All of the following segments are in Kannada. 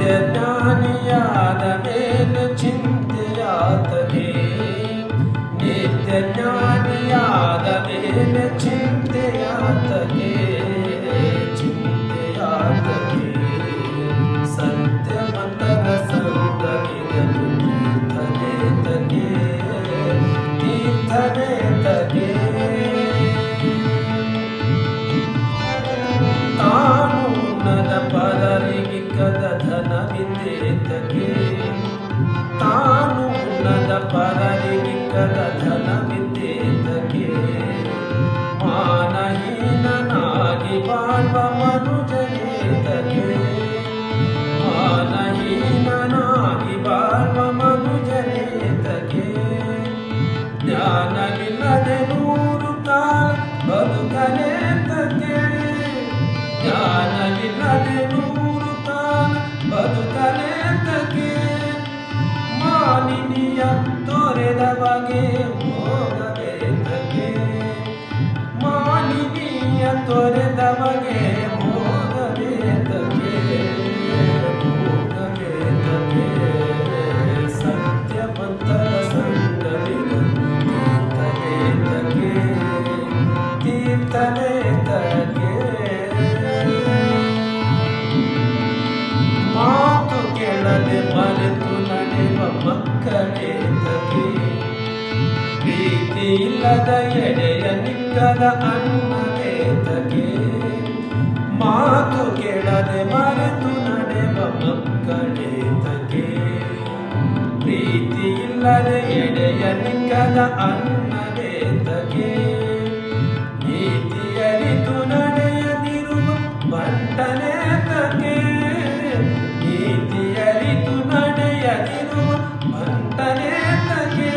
ಜ್ಞಾನಿಯಾದ ಮೇಲೆ ಚಿಂತೆಯಾತನೆ. ನಿತ್ಯ ಜ್ಞಾನಿಯಾದ ಮೇಲೆ ಚಿಂತೆಯಾತನೆ. ಚಿಂತೆಯಾತನೆ. ಸತ್ಯವಂತರ ಸಂಗವಿರಲು ತೀರ್ಥನೇ ತಗೆ. ತೀರ್ಥನೇ ತಗೆ. ತಾನು ಉನ್ನತ ಪರರಿಗಿಕ್ಕದ ಧನವಿದ್ದೇತಗೆ. ತಾನು ಉನ್ನತ ಪರರಿಗಿಕ್ಕದ ಧನವಿದ್ದೇತಗೆ. ಮಾನಹೀನನಾಗಿ ಬಾಳುವ ಮನುಜನೇತಗೆ. ಮಾನಹೀನನಾಗಿ ಬಾಳುವ ಮನುಜನೇತಗೆ. ಜ್ಞಾನವಿಲ್ಲದೆ ನೂರು ಕಾಲ ಬದುಕಲೇತಗೆ. ಜ್ಞಾನವಿಲ್ಲದೆ ನೂರು ಕಾಲ ಬದುಕಲೇತಗೆ. ಮಾಲಿನ್ಯ ತೊರೆದ ಬಗೆ ಹೋಗಬೇತಗೆ. ಮಾಲಿನ್ಯ ತೊರೆದ ಬಗೆ ಹೋಗಬೇತಗೆ. ಹೋಗಬೇತಗೆ. ಸತ್ಯವಂತರ ಸಂಗವಿರಲು ತೀರ್ಥನೇತಗೆ. ತೀರ್ಥನೇತಗೆ. ಮಾತು ಕೇಳದೆ ಮರೆತು ನಡೆಯುವ ಮಕ್ಕಳೇತಗೆ. ಪ್ರೀತಿ ಇಲ್ಲದ ಎಡೆಯ ನಿಕ್ಕದ ಅನ್ನವೇತಗೆ. ಮಾತು ಕೇಳದೆ ಮರೆತು ನಡೆಯುವ ಮಕ್ಕಳೇತಗೆ. ಪ್ರೀತಿ ಇಲ್ಲದ ಎಡೆಯ ನಿಕ್ಕದ ಅನ್ನವೇತಗೆ. ನೀತಿ ಅರಿತು ನಡೆಯದಿರುವ ಬಂಟನೇತಗೆ. ನೀತಿ ಅರಿತು ನಡೆಯದಿರುವ ಬಂಟನೇತಗೆ.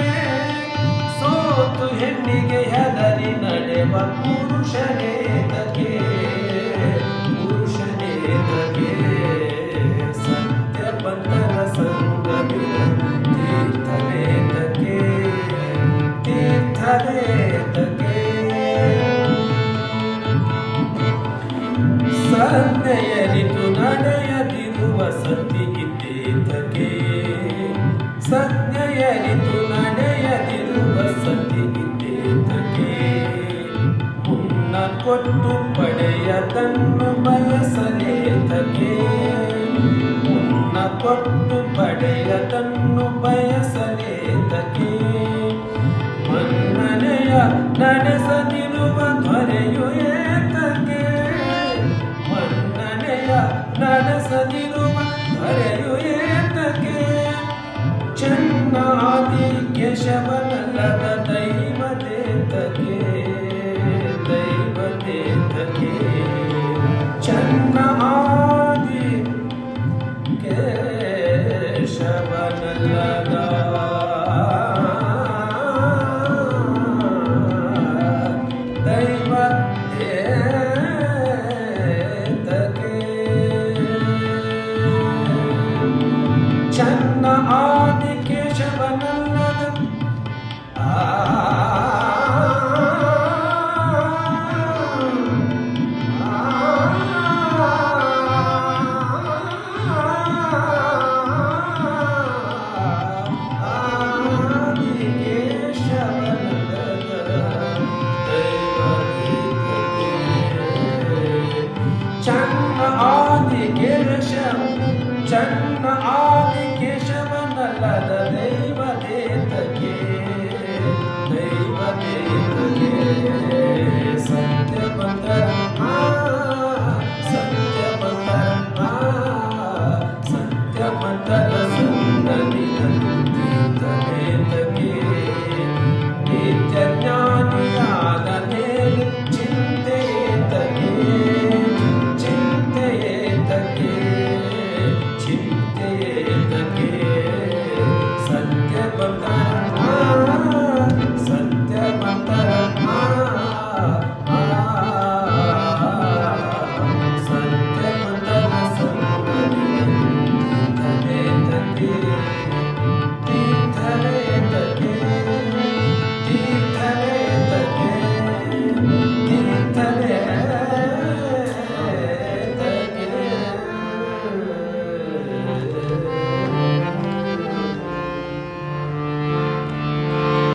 ಸೋತು ಹೆಣ್ಣಿಗೆ ಹೆದರಿ ನಡೆವ ಪುರುಷನೇತಗೆ. ಪುರುಷನೇತಗೆ. ಸತ್ಯವಂತರ ಸಂಗವಿರಲು ತೀರ್ಥನೇತಗೆ. ತೀರ್ಥನೇತಗೆ. ಸಂಜ್ಞೆಯರಿತು ನಡೆಯದಿರುವ ಸತಿಗಿದ್ದೇತಗೆ. ಸಂಜ್ಞೆಯರಿತು ನಡೆಯದಿರುವ ಸತಿಗಿದ್ದೇತಗೆ. ಮುನ್ನ ಕೊಟ್ಟು ಪಡೆಯದನ್ನು ಬಯಸಲೇತಗೆ. ಮುನ್ನ ಕೊಟ್ಟು ಪಡೆಯದನ್ನು ಬಯಸಲೇತಗೆ. ಮನ್ನನೆಯ ನಡೆಸದಿರುವ ದೊರೆಯು ಏತಗೆ. ಮನ್ನನೆಯ ನಡೆಸದಿರುವ ದೊರೆಯು ಏತಗೆ. ಚೆನ್ನಾದಿ ಕೇಶವನಲ್ಲದ ದೈವದೇತಗೆ. ದೈವದೇತಗೆ. ಚೆನ್ನಾದಿ ಕೇಶವನಲ್ಲದ ದೈವದೇತಗೆ. ಚನ್ನ ಆದಿ ಕೇಶವನಲ್ಲದ ಚನ್ನ ಆದಿ ಕೇಶವ. ಚನ್ನ